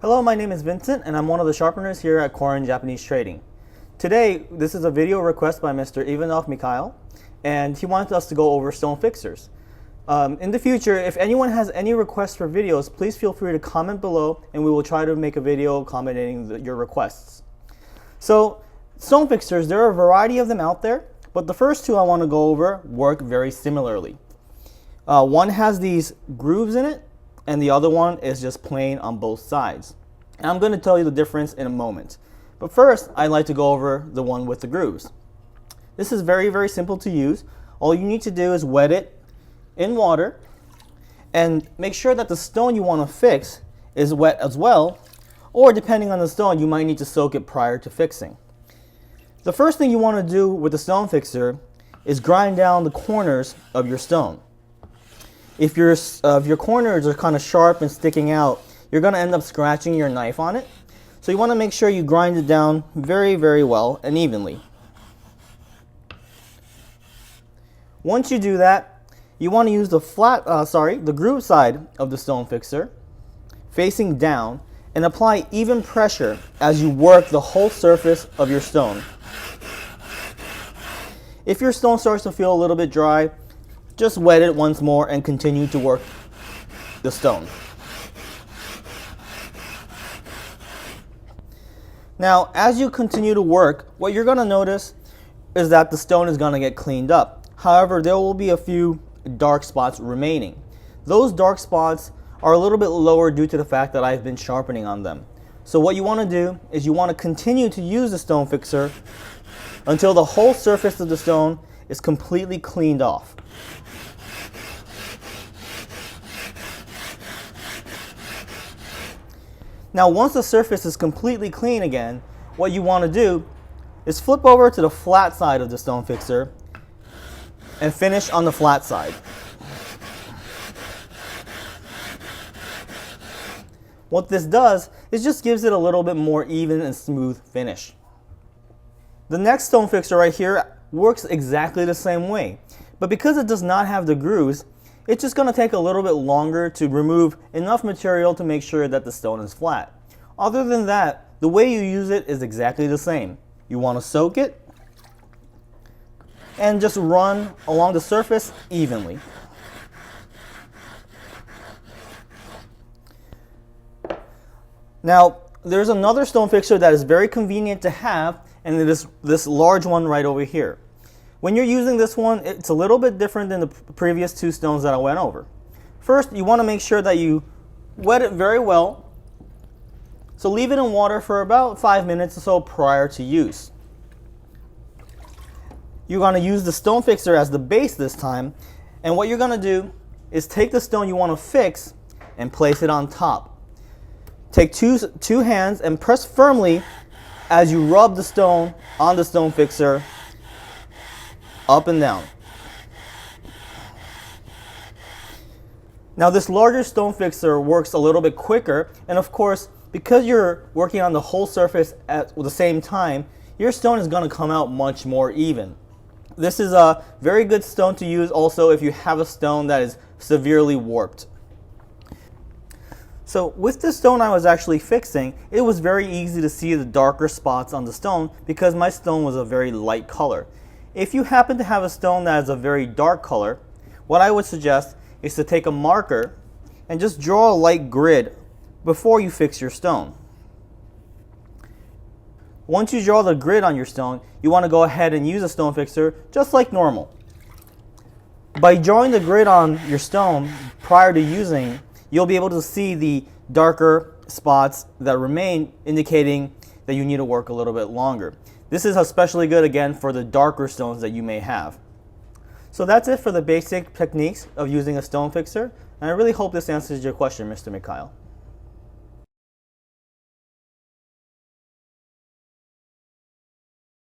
Hello, my name is Vincent and I'm one of the sharpeners here at Korin Japanese Trading. Today, this is a video request by Mr. Mikhail, and he wants us to go over stone fixers. In the future, if anyone has any requests for videos, please feel free to comment below and we will try to make a video accommodating your requests. So, stone fixers, there are a variety of them out there, but the first two I want to go over work very similarly. One has these grooves in it, and the other one is just plain on both sides. And I'm going to tell you the difference in a moment. But first, I'd like to go over the one with the grooves. This is very, very simple to use. All you need to do is wet it in water and make sure that the stone you want to fix is wet as well, or depending on the stone, you might need to soak it prior to fixing. The first thing you want to do with the stone fixer is grind down the corners of your stone. If your corners are kind of sharp and sticking out, you're going to end up scratching your knife on it. So you want to make sure you grind it down very, very well and evenly. Once you do that, you want to use the groove side of the stone fixer facing down and apply even pressure as you work the whole surface of your stone. If your stone starts to feel a little bit dry, just wet it once more and continue to work the stone. Now, as you continue to work, what you're going to notice is that the stone is going to get cleaned up. However, there will be a few dark spots remaining. Those dark spots are a little bit lower due to the fact that I've been sharpening on them. So what you want to do is you want to continue to use the stone fixer until the whole surface of the stone is completely cleaned off. Now, once the surface is completely clean again, what you want to do is flip over to the flat side of the stone fixer and finish on the flat side. What this does is just gives it a little bit more even and smooth finish. The next stone fixer right here works exactly the same way, but because it does not have the grooves, it's just going to take a little bit longer to remove enough material to make sure that the stone is flat. Other than that, the way you use it is exactly the same. You want to soak it and just run along the surface evenly. Now, there's another stone fixer that is very convenient to have, and it is this large one right over here. When you're using this one, it's a little bit different than the previous two stones that I went over. First, you want to make sure that you wet it very well. So leave it in water for about 5 minutes or so prior to use. You're going to use the stone fixer as the base this time. And what you're going to do is take the stone you want to fix and place it on top. Take two hands and press firmly as you rub the stone on the stone fixer up and down. Now, this larger stone fixer works a little bit quicker, and of course, because you're working on the whole surface at the same time, your stone is going to come out much more even. This is a very good stone to use also if you have a stone that is severely warped. So with the stone I was actually fixing, it was very easy to see the darker spots on the stone because my stone was a very light color. If you happen to have a stone that is a very dark color, what I would suggest is to take a marker and just draw a light grid before you fix your stone. Once you draw the grid on your stone, you want to go ahead and use a stone fixer just like normal. By drawing the grid on your stone prior to using, you'll be able to see the darker spots that remain, indicating that you need to work a little bit longer. This is especially good, again, for the darker stones that you may have. So that's it for the basic techniques of using a stone fixer, and I really hope this answers your question, Mr. Mikhail.